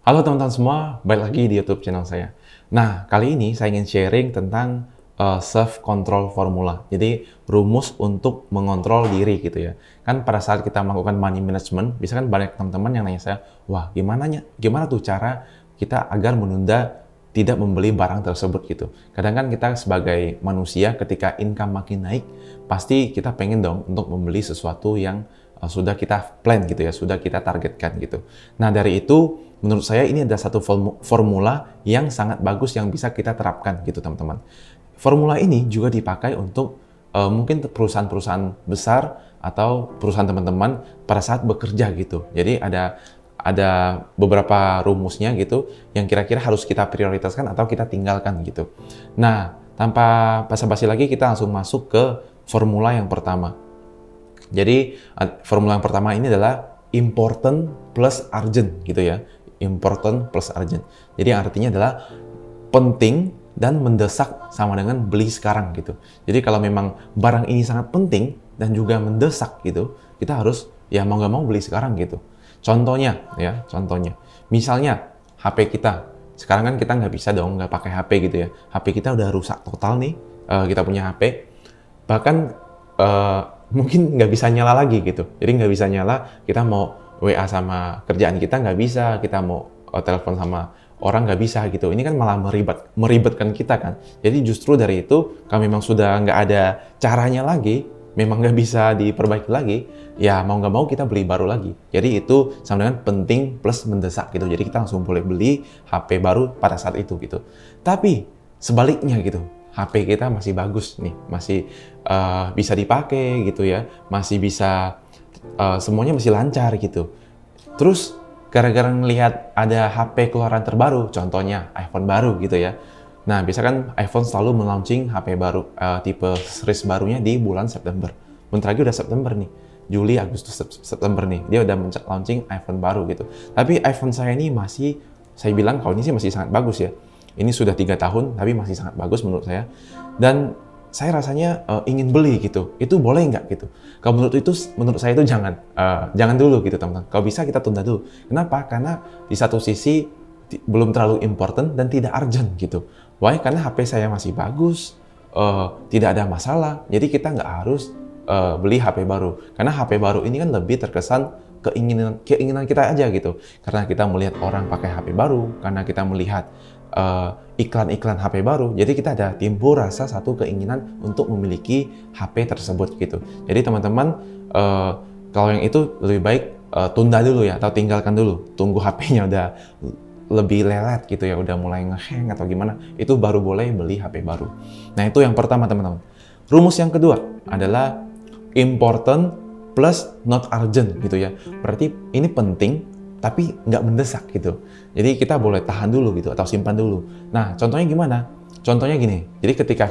Halo teman-teman semua, balik lagi di YouTube channel saya. Nah, kali ini saya ingin sharing tentang self-control formula. Jadi, rumus untuk mengontrol diri gitu ya. Kan pada saat kita melakukan money management, bisa kan banyak teman-teman yang nanya saya, wah gimana tuh cara kita agar menunda tidak membeli barang tersebut gitu. Kadang kan kita sebagai manusia ketika income makin naik, pasti kita pengen dong untuk membeli sesuatu yang sudah kita plan gitu ya, sudah kita targetkan gitu. Nah, dari itu menurut saya ini ada satu formula yang sangat bagus yang bisa kita terapkan gitu teman-teman. Formula ini juga dipakai untuk mungkin perusahaan-perusahaan besar atau perusahaan teman-teman pada saat bekerja gitu. Jadi ada beberapa rumusnya gitu yang kira-kira harus kita prioritaskan atau kita tinggalkan gitu. Nah, tanpa basa-basi lagi kita langsung masuk ke formula yang pertama. Jadi formula yang pertama ini adalah important plus urgent gitu ya. Important plus urgent. Jadi yang artinya adalah penting dan mendesak sama dengan beli sekarang gitu. Jadi kalau memang barang ini sangat penting dan juga mendesak gitu, kita harus ya mau nggak mau beli sekarang gitu. Contohnya, misalnya HP kita. Sekarang kan kita nggak bisa dong nggak pakai HP gitu ya. HP kita udah rusak total nih, kita punya HP. Bahkan mungkin nggak bisa nyala lagi gitu. Jadi nggak bisa nyala, kita mau WA sama kerjaan kita nggak bisa, kita mau telepon sama orang nggak bisa gitu. Ini kan malah meribetkan kita kan. Jadi justru dari itu, kalau memang sudah nggak ada caranya lagi, memang nggak bisa diperbaiki lagi, ya mau nggak mau kita beli baru lagi. Jadi itu sama dengan penting plus mendesak gitu. Jadi kita langsung boleh beli HP baru pada saat itu gitu. Tapi sebaliknya gitu, HP kita masih bagus nih, masih bisa dipakai gitu ya, masih bisa semuanya masih lancar gitu. Terus gara-gara ngelihat ada HP keluaran terbaru, contohnya iPhone baru gitu ya. Nah, biasa kan iPhone selalu melaunching HP baru, tipe series barunya di bulan September. Bentar lagi udah September nih, Juli, Agustus, September nih, dia udah launching iPhone baru gitu. Tapi iPhone saya ini masih, saya bilang kalau ini sih masih sangat bagus ya. Ini sudah 3 tahun, tapi masih sangat bagus menurut saya. Dan saya rasanya ingin beli gitu. Itu boleh nggak gitu? Kalau menurut saya itu jangan dulu gitu teman-teman. Kalau bisa kita tunda dulu. Kenapa? Karena di satu sisi belum terlalu important dan tidak urgent gitu. Why? Karena HP saya masih bagus, tidak ada masalah. Jadi kita nggak harus beli HP baru. Karena HP baru ini kan lebih terkesan keinginan kita aja gitu. Karena kita melihat orang pakai HP baru, karena kita melihat iklan-iklan HP baru, jadi kita ada timbul rasa satu keinginan untuk memiliki HP tersebut gitu. Jadi teman-teman kalau yang itu lebih baik tunda dulu ya, atau tinggalkan dulu, tunggu HP-nya udah lebih lelet gitu ya, udah mulai nge-hang atau gimana, itu baru boleh beli HP baru. Nah itu yang pertama teman-teman. Rumus yang kedua adalah important plus not urgent gitu ya. Berarti ini penting tapi nggak mendesak gitu. Jadi kita boleh tahan dulu gitu atau simpan dulu. Nah, contohnya gimana? Contohnya gini. Jadi ketika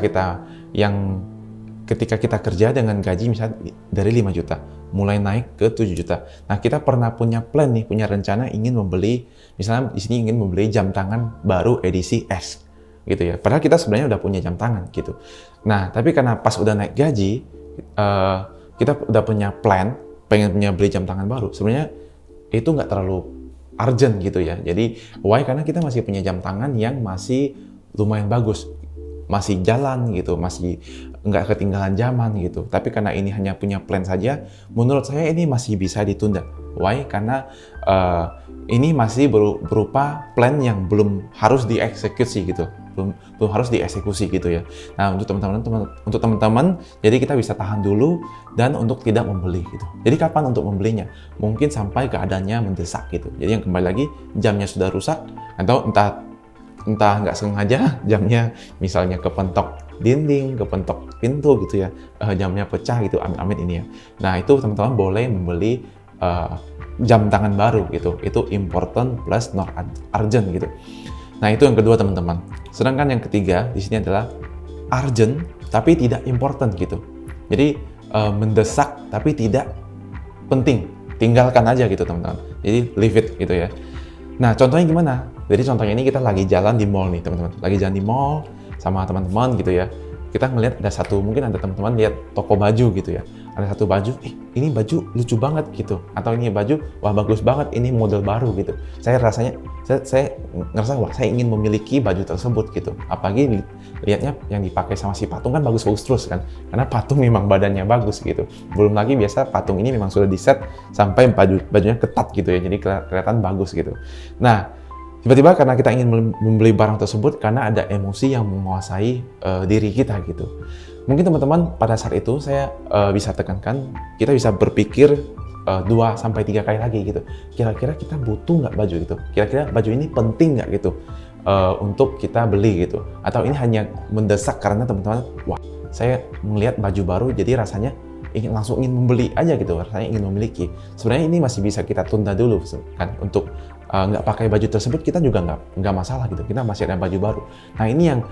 kita kerja dengan gaji misalnya dari 5 juta, mulai naik ke 7 juta. Nah, kita pernah punya plan nih, punya rencana ingin membeli, misalnya di sini ingin membeli jam tangan baru edisi S gitu ya. Padahal kita sebenarnya udah punya jam tangan gitu. Nah, tapi karena pas udah naik gaji, kita udah punya plan, pengen punya beli jam tangan baru. Sebenarnya itu nggak terlalu urgent gitu ya. Jadi, why? Karena kita masih punya jam tangan yang masih lumayan bagus. Masih jalan gitu, masih nggak ketinggalan zaman gitu. Tapi karena ini hanya punya plan saja, menurut saya ini masih bisa ditunda. Why? Karena ini masih berupa plan yang belum harus dieksekusi gitu. Belum harus dieksekusi gitu ya. Nah, untuk teman-teman, jadi kita bisa tahan dulu dan untuk tidak membeli gitu. Jadi kapan untuk membelinya? Mungkin sampai keadaannya mendesak gitu. Jadi yang kembali lagi jamnya sudah rusak atau entah nggak sengaja jamnya misalnya kepentok dinding, kepentok pintu gitu ya, jamnya pecah gitu, amit-amit ini ya. Nah itu teman-teman boleh membeli jam tangan baru gitu. Itu important plus not urgent gitu. Nah itu yang kedua teman-teman. Sedangkan yang ketiga di sini adalah urgent tapi tidak important gitu. Jadi mendesak tapi tidak penting. Tinggalkan aja gitu teman-teman. Jadi leave it gitu ya. Nah contohnya gimana? Jadi contohnya ini kita lagi jalan di mall nih teman-teman. Lagi jalan di mall sama teman-teman gitu ya. Kita ngelihat ada mungkin ada teman-teman lihat toko baju gitu ya. ada satu baju, ini baju lucu banget gitu, atau ini baju, wah bagus banget, ini model baru gitu. Saya rasanya, saya ngerasa, wah saya ingin memiliki baju tersebut gitu. Apalagi lihatnya yang dipakai sama si patung kan bagus-bagus terus kan, karena patung memang badannya bagus gitu. Belum lagi biasa patung ini memang sudah di-set sampai bajunya ketat gitu ya, jadi kelihatan bagus gitu. Nah, tiba-tiba karena kita ingin membeli barang tersebut karena ada emosi yang menguasai diri kita gitu. Mungkin teman-teman pada saat itu saya bisa tekankan, kita bisa berpikir 2-3 kali lagi gitu. Kira-kira kita butuh nggak baju itu? Kira-kira baju ini penting nggak gitu untuk kita beli gitu? Atau ini hanya mendesak karena teman-teman, wah saya melihat baju baru jadi rasanya langsung ingin membeli aja gitu, rasanya ingin memiliki. Sebenarnya ini masih bisa kita tunda dulu kan untuk nggak pakai baju tersebut, kita juga nggak masalah gitu. Kita masih ada baju baru. Nah ini yang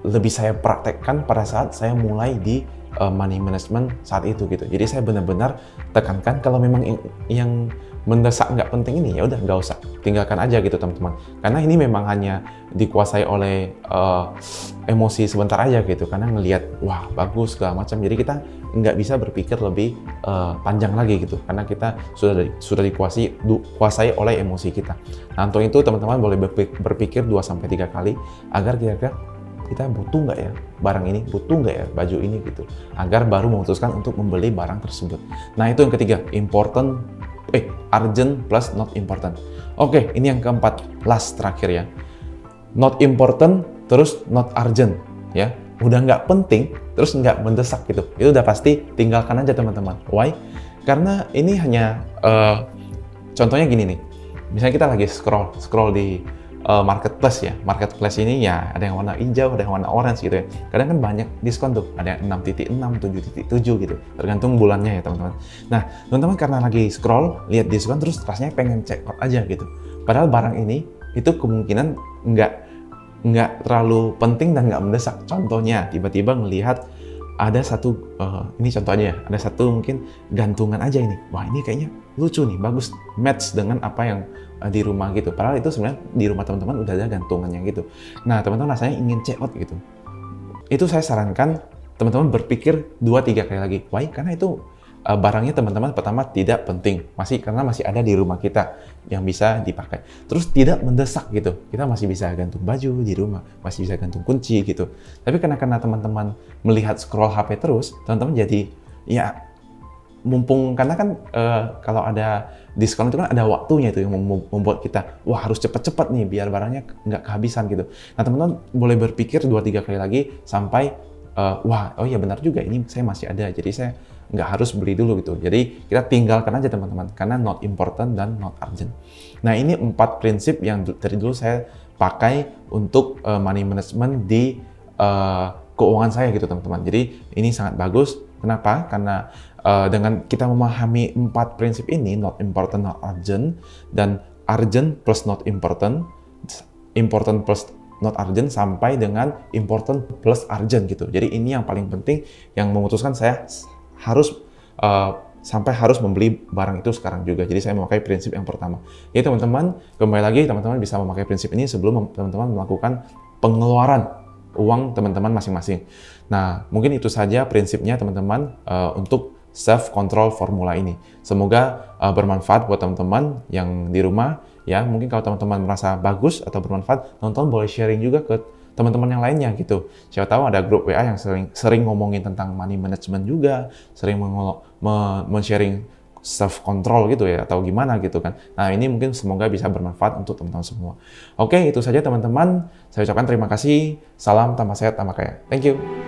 lebih saya praktekkan pada saat saya mulai di money management saat itu gitu. Jadi saya benar-benar tekankan kalau memang yang mendesak nggak penting ini, ya udah nggak usah, tinggalkan aja gitu teman-teman. Karena ini memang hanya dikuasai oleh emosi sebentar aja gitu. Karena ngelihat wah bagus segala macam, jadi kita nggak bisa berpikir lebih panjang lagi gitu. Karena kita sudah dikuasai oleh emosi kita. Nah untuk itu teman-teman boleh berpikir 2-3 kali agar kira-kira kita butuh nggak ya barang ini, butuh nggak ya baju ini gitu, agar baru memutuskan untuk membeli barang tersebut. Nah itu yang ketiga, urgent plus not important. Oke, ini yang keempat, last terakhir ya, not important terus not urgent ya, udah nggak penting terus nggak mendesak gitu, itu udah pasti tinggalkan aja teman-teman. Why? Karena ini hanya contohnya gini nih, misalnya kita lagi scroll di marketplace ya. Marketplace ini ya ada yang warna hijau, ada yang warna orange gitu ya. Kadang kan banyak diskon tuh, ada yang 6.6, 7.7 gitu. Tergantung bulannya ya teman-teman. Nah, teman-teman karena lagi scroll, lihat diskon terus rasanya pengen check out aja gitu. Padahal barang ini itu kemungkinan nggak terlalu penting dan nggak mendesak. Contohnya, tiba-tiba ngelihat ada satu, ini contohnya ya, ada satu mungkin gantungan aja ini. Wah ini kayaknya lucu nih, bagus, match dengan apa yang di rumah gitu. Padahal itu sebenarnya di rumah teman-teman udah ada gantungannya gitu. Nah teman-teman rasanya ingin check out gitu. Itu saya sarankan teman-teman berpikir 2-3 kali lagi. Why? Karena itu barangnya teman-teman pertama tidak penting, karena masih ada di rumah kita yang bisa dipakai. Terus tidak mendesak gitu, kita masih bisa gantung baju di rumah, masih bisa gantung kunci gitu. Tapi karena teman-teman melihat scroll HP terus, teman-teman jadi ya mumpung, karena kan kalau ada diskon itu kan ada waktunya itu yang membuat kita wah harus cepat-cepat nih biar barangnya nggak kehabisan gitu. Nah teman-teman boleh berpikir 2-3 kali lagi sampai wah oh iya benar juga ini saya masih ada, jadi saya nggak harus beli dulu gitu. Jadi kita tinggalkan aja teman-teman, karena not important dan not urgent. Nah ini 4 prinsip yang dari dulu saya pakai untuk money management di keuangan saya gitu teman-teman. Jadi ini sangat bagus. Kenapa? Karena dengan kita memahami 4 prinsip ini, not important, not urgent, dan urgent plus not important, important plus not urgent, sampai dengan important plus urgent gitu. Jadi ini yang paling penting yang memutuskan saya harus sampai harus membeli barang itu sekarang juga. Jadi saya memakai prinsip yang pertama. Jadi teman-teman, kembali lagi teman-teman bisa memakai prinsip ini sebelum teman-teman melakukan pengeluaran uang teman-teman masing-masing. Nah, mungkin itu saja prinsipnya teman-teman untuk self-control formula ini. Semoga bermanfaat buat teman-teman yang di rumah. Ya, mungkin kalau teman-teman merasa bagus atau bermanfaat, teman-teman boleh sharing juga ke teman-teman yang lainnya gitu. Siapa tahu ada grup WA yang sering ngomongin tentang money management juga, sering men-sharing self-control gitu ya, atau gimana gitu kan. Nah, ini mungkin semoga bisa bermanfaat untuk teman-teman semua. Oke, itu saja teman-teman. Saya ucapkan terima kasih. Salam tambah sehat, tambah kaya. Thank you.